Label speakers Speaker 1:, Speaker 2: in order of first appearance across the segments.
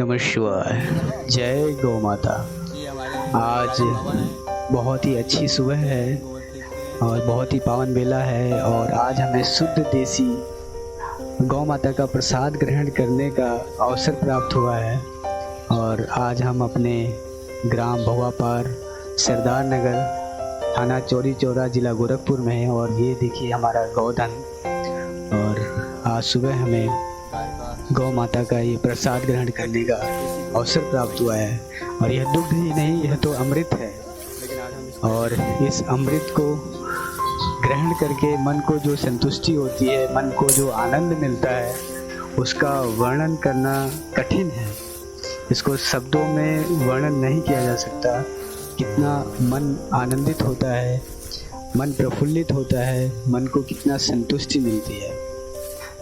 Speaker 1: नमः शिवाय। जय गौ माता। आज बहुत ही अच्छी सुबह है और बहुत ही पावन बेला है और आज हमें शुद्ध देसी गौ माता का प्रसाद ग्रहण करने का अवसर प्राप्त हुआ है। और आज हम अपने ग्राम भवापार, सरदार नगर, थाना चौरी चौरा, जिला गोरखपुर में हैं। और ये देखिए हमारा गौधन। और आज सुबह हमें गौ माता का ये प्रसाद ग्रहण करने का अवसर प्राप्त हुआ है। और यह दुग्ध ही नहीं, यह तो अमृत है। और इस अमृत को ग्रहण करके मन को जो संतुष्टि होती है, मन को जो आनंद मिलता है, उसका वर्णन करना कठिन है। इसको शब्दों में वर्णन नहीं किया जा सकता। कितना मन आनंदित होता है, मन प्रफुल्लित होता है, मन को कितना संतुष्टि मिलती है।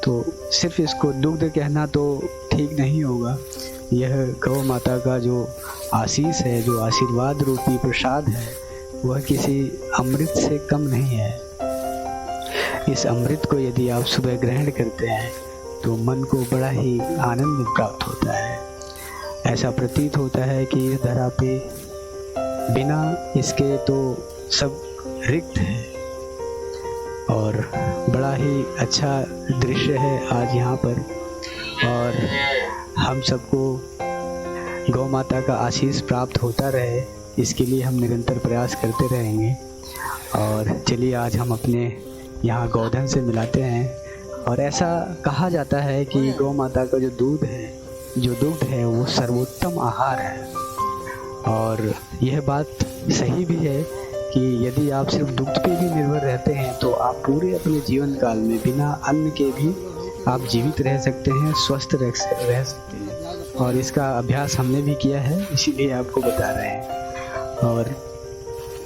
Speaker 1: तो सिर्फ इसको दुग्ध कहना तो ठीक नहीं होगा। यह गौ माता का जो आशीष है, जो आशीर्वाद रूपी प्रसाद है, वह किसी अमृत से कम नहीं है। इस अमृत को यदि आप सुबह ग्रहण करते हैं तो मन को बड़ा ही आनंद प्राप्त होता है। ऐसा प्रतीत होता है कि इस धरा पे बिना इसके तो सब रिक्त है। और बड़ा ही अच्छा दृश्य है आज यहाँ पर। और हम सबको गौ माता का आशीष प्राप्त होता रहे, इसके लिए हम निरंतर प्रयास करते रहेंगे। और चलिए आज हम अपने यहाँ गौधन से मिलाते हैं। और ऐसा कहा जाता है कि गौ माता का जो दुग्ध है वो सर्वोत्तम आहार है। और यह बात सही भी है कि यदि आप सिर्फ दुग्ध पे भी निर्भर रहते हैं तो आप पूरे अपने जीवन काल में बिना अन्न के भी आप जीवित रह सकते हैं, स्वस्थ रह सकते हैं। और इसका अभ्यास हमने भी किया है, इसीलिए आपको बता रहे हैं। और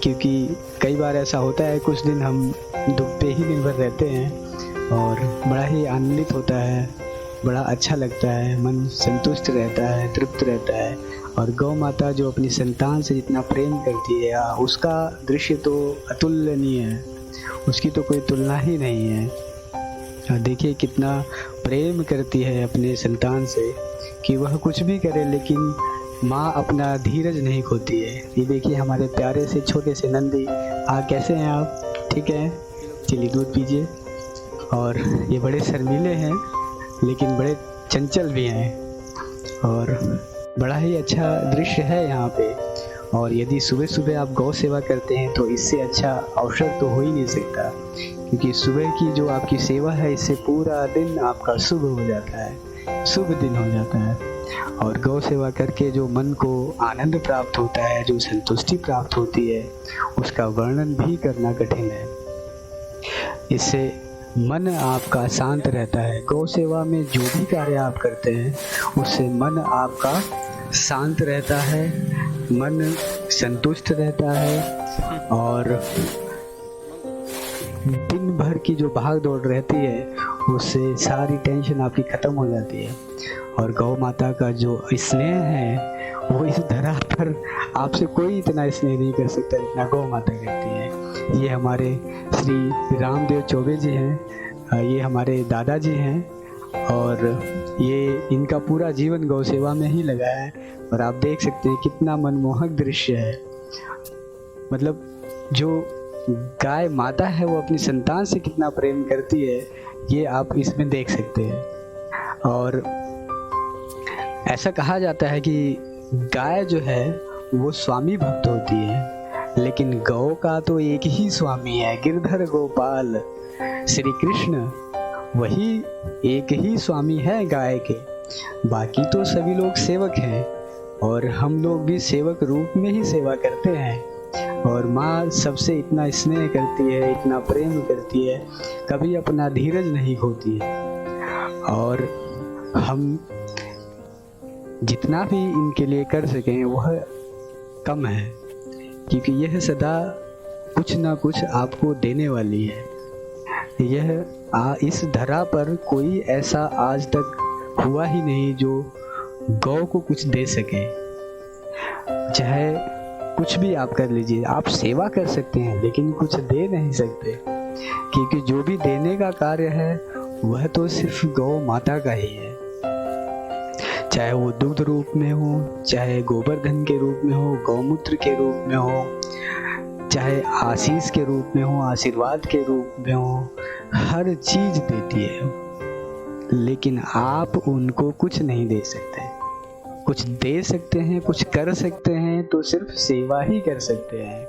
Speaker 1: क्योंकि कई बार ऐसा होता है, कुछ दिन हम दुग्ध पे ही निर्भर रहते हैं और बड़ा ही आनंदित होता है, बड़ा अच्छा लगता है, मन संतुष्ट रहता है, तृप्त रहता है। और गौ माता जो अपनी संतान से जितना प्रेम करती है, उसका दृश्य तो अतुलनीय है, उसकी तो कोई तुलना ही नहीं है। देखिए कितना प्रेम करती है अपने संतान से कि वह कुछ भी करे, लेकिन माँ अपना धीरज नहीं खोती है। ये देखिए हमारे प्यारे से छोटे से नंदी। कैसे हैं आप? ठीक है, चलिए दूध पीजिए। और ये बड़े शर्मीले हैं लेकिन बड़े चंचल भी हैं और बड़ा ही अच्छा दृश्य है यहाँ पे। और यदि सुबह सुबह आप गौ सेवा करते हैं तो इससे अच्छा अवसर तो हो ही नहीं सकता, क्योंकि सुबह की जो आपकी सेवा है, इससे पूरा दिन आपका शुभ हो जाता है, शुभ दिन हो जाता है। और गौ सेवा करके जो मन को आनंद प्राप्त होता है, जो संतुष्टि प्राप्त होती है, उसका वर्णन भी करना कठिन है। इससे मन आपका शांत रहता है। गौ सेवा में जो भी कार्य आप करते हैं उससे मन आपका शांत रहता है, मन संतुष्ट रहता है। और दिन भर की जो भाग दौड़ रहती है उससे सारी टेंशन आपकी खत्म हो जाती है। और गौ माता का जो स्नेह है वो इस धरा पर आपसे कोई इतना स्नेह नहीं कर सकता जितना गौ माता करती है। ये हमारे श्री रामदेव चौबे जी हैं, ये हमारे दादाजी हैं और ये इनका पूरा जीवन गौ सेवा में ही लगा है। और आप देख सकते हैं कितना मनमोहक दृश्य है। मतलब जो गाय माता है वो अपनी संतान से कितना प्रेम करती है, ये आप इसमें देख सकते हैं। और ऐसा कहा जाता है कि गाय जो है वो स्वामी भक्त होती है, लेकिन गौ का तो एक ही स्वामी है, गिरधर गोपाल श्री कृष्ण। वही एक ही स्वामी है गाय के, बाकी तो सभी लोग सेवक हैं। और हम लोग भी सेवक रूप में ही सेवा करते हैं। और माँ सबसे इतना स्नेह करती है, इतना प्रेम करती है, कभी अपना धीरज नहीं खोती है। और हम जितना भी इनके लिए कर सकें वह कम है, क्योंकि यह सदा कुछ ना कुछ आपको देने वाली है। इस धरा पर कोई ऐसा आज तक हुआ ही नहीं जो गौ को कुछ दे सके। चाहे कुछ भी आप कर लीजिए, आप सेवा कर सकते हैं लेकिन कुछ दे नहीं सकते, क्योंकि जो भी देने का कार्य है वह तो सिर्फ गौ माता का ही है। चाहे वो दुग्ध रूप में हो, चाहे गोवर्धन के रूप में हो, गौमूत्र के रूप में हो, चाहे आशीष के रूप में हो, आशीर्वाद के रूप में हो, हर चीज देती है। लेकिन आप उनको कुछ नहीं दे सकते। कुछ दे सकते हैं, कुछ कर सकते हैं, तो सिर्फ सेवा ही कर सकते हैं।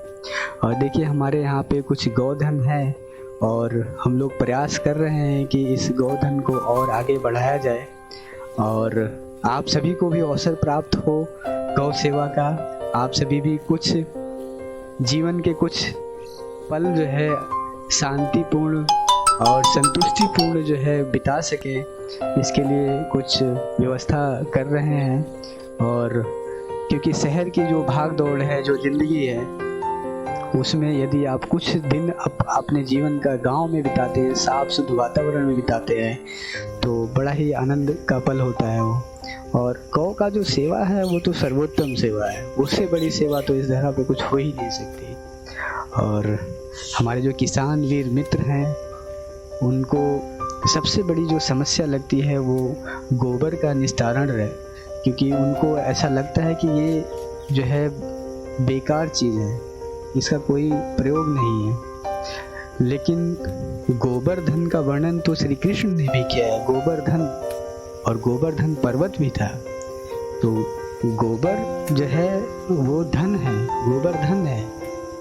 Speaker 1: और देखिए, हमारे यहाँ पे कुछ गौधन है और हम लोग प्रयास कर रहे हैं कि इस गौधन को और आगे बढ़ाया जाए और आप सभी को भी अवसर प्राप्त हो गौ सेवा का। आप सभी भी कुछ जीवन के कुछ पल जो है शांतिपूर्ण और संतुष्टिपूर्ण जो है बिता सके, इसके लिए कुछ व्यवस्था कर रहे हैं। और क्योंकि शहर की जो भाग दौड़ है, जो ज़िंदगी है, उसमें यदि आप कुछ दिन अपने जीवन का गांव में बिताते हैं, साफ शुद्ध वातावरण में बिताते हैं, तो बड़ा ही आनंद का पल होता है वो। और गौ का जो सेवा है वो तो सर्वोत्तम सेवा है, उससे बड़ी सेवा तो इस धरा पे कुछ हो ही नहीं सकती। और हमारे जो किसान वीर मित्र हैं, उनको सबसे बड़ी जो समस्या लगती है वो गोबर का निस्तारण है, क्योंकि उनको ऐसा लगता है कि ये जो है बेकार चीज़ है, इसका कोई प्रयोग नहीं है। लेकिन गोवर्धन का वर्णन तो श्री कृष्ण ने भी किया है। गोवर्धन और गोवर्धन पर्वत भी था। तो गोबर जो है वो धन है, गोवर्धन है।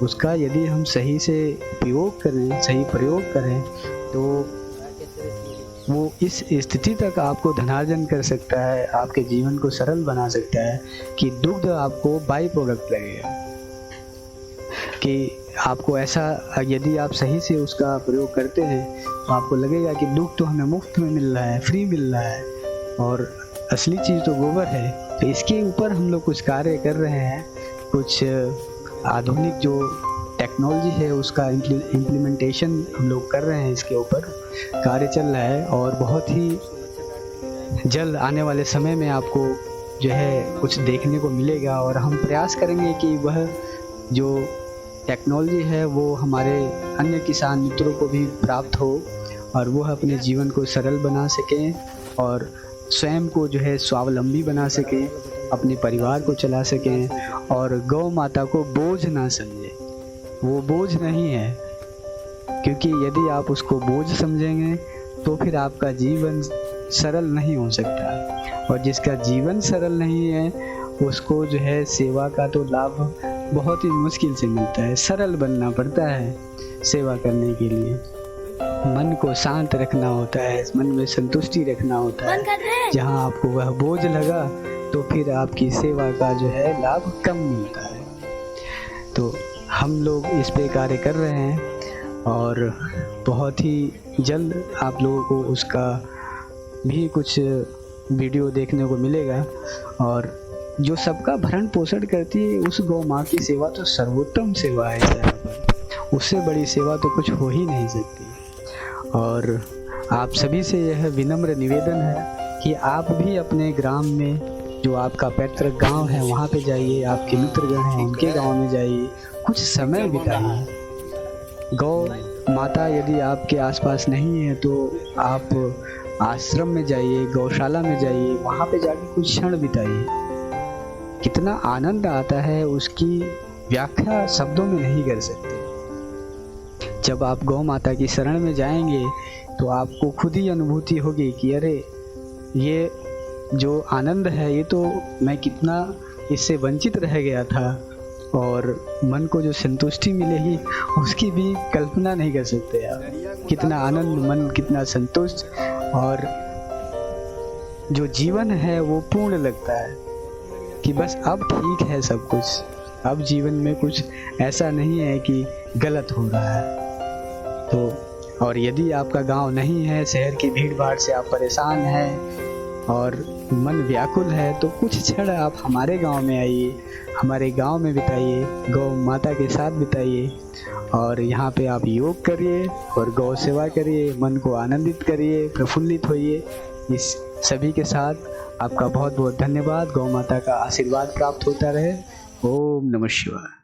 Speaker 1: उसका यदि हम सही से उपयोग करें, सही प्रयोग करें, तो वो इस स्थिति तक आपको धनार्जन कर सकता है, आपके जीवन को सरल बना सकता है कि दुग्ध आपको बाई प्रोडक्ट लगेगा। कि आपको ऐसा, यदि आप सही से उसका प्रयोग करते हैं तो आपको लगेगा कि दुग्ध तो हमें मुफ्त में मिल रहा है, फ्री मिल रहा है, और असली चीज़ तो गोबर है। तो इसके ऊपर हम लोग कुछ कार्य कर रहे हैं। कुछ आधुनिक जो टेक्नोलॉजी है उसका इम्प्लीमेंटेशन हम लोग कर रहे हैं, इसके ऊपर कार्य चल रहा है। और बहुत ही जल्द आने वाले समय में आपको जो है कुछ देखने को मिलेगा। और हम प्रयास करेंगे कि वह जो टेक्नोलॉजी है वो हमारे अन्य किसान मित्रों को भी प्राप्त हो और वह अपने जीवन को सरल बना सकें और स्वयं को जो है स्वावलंबी बना सकें, अपने परिवार को चला सकें और गौ माता को बोझ ना समझें। वो बोझ नहीं है, क्योंकि यदि आप उसको बोझ समझेंगे तो फिर आपका जीवन सरल नहीं हो सकता। और जिसका जीवन सरल नहीं है उसको जो है सेवा का तो लाभ बहुत ही मुश्किल से मिलता है। सरल बनना पड़ता है सेवा करने के लिए। मन को शांत रखना होता है, मन में संतुष्टि रखना होता है। जहाँ आपको वह बोझ लगा तो फिर आपकी सेवा का जो है लाभ कम मिलता है। तो हम लोग इस पे कार्य कर रहे हैं और बहुत ही जल्द आप लोगों को उसका भी कुछ वीडियो देखने को मिलेगा। और जो सबका भरण पोषण करती है उस गौ माँ की सेवा तो सर्वोत्तम सेवा है यहाँ पर। उससे बड़ी सेवा तो कुछ हो ही नहीं सकती। और आप सभी से यह विनम्र निवेदन है कि आप भी अपने ग्राम में, जो आपका पैतृक गांव है, वहाँ पे जाइए। आपके मित्रगण हैं उनके गांव में जाइए, कुछ समय बिताइए। गौ माता यदि आपके आसपास नहीं है तो आप आश्रम में जाइए, गौशाला में जाइए, वहाँ पे जाके कुछ क्षण बिताइए। कितना आनंद आता है उसकी व्याख्या शब्दों में नहीं कर सकते। जब आप गौ माता की शरण में जाएंगे तो आपको खुद ही अनुभूति होगी कि अरे ये जो आनंद है ये तो मैं कितना इससे वंचित रह गया था। और मन को जो संतुष्टि मिलेगी उसकी भी कल्पना नहीं कर सकते आप। कितना आनंद, मन कितना संतुष्ट, और जो जीवन है वो पूर्ण लगता है कि बस अब ठीक है सब कुछ। अब जीवन में कुछ ऐसा नहीं है कि गलत हो रहा है। तो और यदि आपका गांव नहीं है, शहर की भीड़ भाड़ से आप परेशान हैं और मन व्याकुल है, तो कुछ क्षण आप हमारे गांव में आइए, हमारे गांव में बिताइए, गौ माता के साथ बिताइए। और यहाँ पे आप योग करिए और गौ सेवा करिए, मन को आनंदित करिए, प्रफुल्लित होइए। इस सभी के साथ आपका बहुत बहुत धन्यवाद। गौ माता का आशीर्वाद प्राप्त होता रहे। ओम नमः शिवाय।